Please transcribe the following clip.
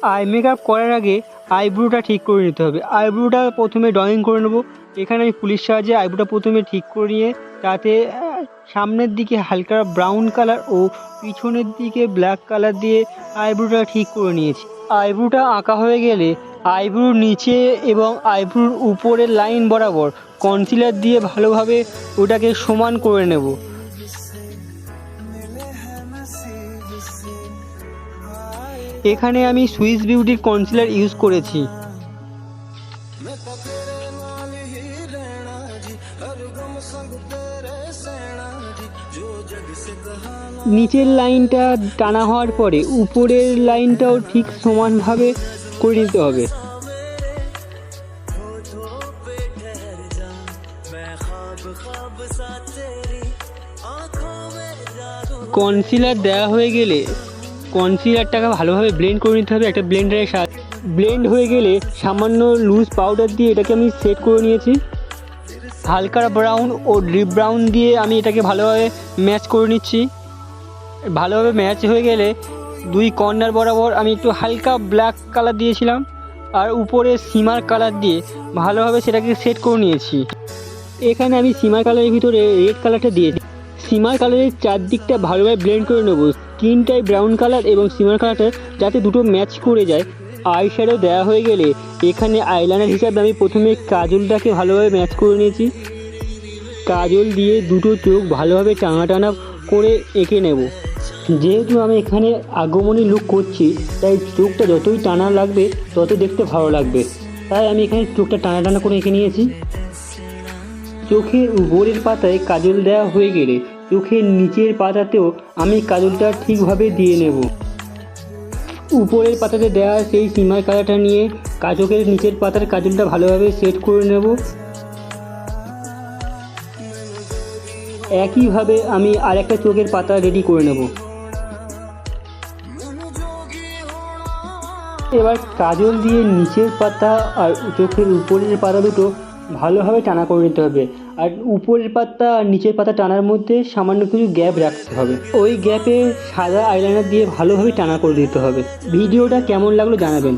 Eye makeup করার আগে আইব্রোটা ঠিক করে নিতে হবে। আইব্রোটা প্রথমে ড্রয়িং করে নেব। এখানে আমি পুলির সাহায্যে আইব্রোটা প্রথমে ঠিক করে নিয়ে তাতে সামনের দিকে হালকা ব্রাউন কালার ও পিছনের দিকে ব্ল্যাক কালার দিয়ে আইব্রোটা ঠিক করে নিয়েছি। আইব্রোটা আঁকা হয়ে গেলে আইব্রোর নিচে এবং আইব্রোর উপরের লাইন বরাবর কনসিলার দিয়ে ভালোভাবে ওটাকে সমান করে নেব। এখানে আমি সুইস বিউটির কনসিলার ইউজ করেছি। নিচের লাইনটা টানা হওয়ার পরে উপরের লাইনটাও ঠিক সমানভাবে করে নিতে হবে। কনসিলার দেওয়া হয়ে গেলে কনসিলারটাকে ভালোভাবে ব্লেন্ড করে নিতে হবে একটা ব্লেন্ডারের সাথে। ব্লেন্ড হয়ে গেলে সামান্য লুজ পাউডার দিয়ে এটাকে আমি সেট করে নিয়েছি। হালকা ব্রাউন ও ডিপ ব্রাউন দিয়ে আমি এটাকে ভালোভাবে ম্যাচ করে নিচ্ছি। ভালোভাবে ম্যাচ হয়ে গেলে দুই কর্নার বরাবর আমি একটু হালকা ব্ল্যাক কালার দিয়েছিলাম আর উপরে সিমার কালার দিয়ে ভালোভাবে সেটাকে সেট করে নিয়েছি। এখানে আমি সিমার কালারের ভিতরে রেড কালারটা দিয়েছি। সিমার কালারের চারদিকটা ভালোভাবে ব্লেন্ড করে নেব। স্কিনটাই ব্রাউন কালার এবং সিমার কালারটা যাতে দুটো ম্যাচ করে যায়। আই শ্যাডো দেওয়া হয়ে গেলে এখানে আইলাইনার হিসাবে আমি প্রথমে কাজলটাকে ভালোভাবে ম্যাচ করে নিয়েছি। কাজল দিয়ে দুটো চোখ ভালোভাবে টানা টানা করে এঁকে নেব। যেহেতু আমি এখানে আগমনী লুক করছি তাই চোখটা যতই টানা লাগবে তত দেখতে ভালো লাগবে, তাই আমি এখানে চোখটা টানা টানা করে এঁকে নিয়েছি। চোখের উপরের পাতায় কাজল দেওয়া হয়ে গেলে চোখের নিচের পাতাতেও আমি কাজলটা ঠিকভাবে দিয়ে নেব। উপরের পাতাতে দেওয়া সেই সিমার কালারটা নিয়ে চোখের নিচের পাতার কাজলটা ভালোভাবে সেট করে নেব। একইভাবে আমি আরেকটা চোখের পাতা রেডি করে নেব। এবার কাজল দিয়ে নিচের পাতা আর চোখের উপরের পাতা দুটো ভালোভাবে টানা করে নিতে হবে। আর উপরের পাতা আর নিচের পাতা টানার মধ্যে সামান্য কিছু গ্যাপ রাখতে হবে। ওই গ্যাপে সাদা আইলাইনার দিয়ে ভালোভাবে টানা করে দিতে হবে। ভিডিওটা কেমন লাগলো জানাবেন।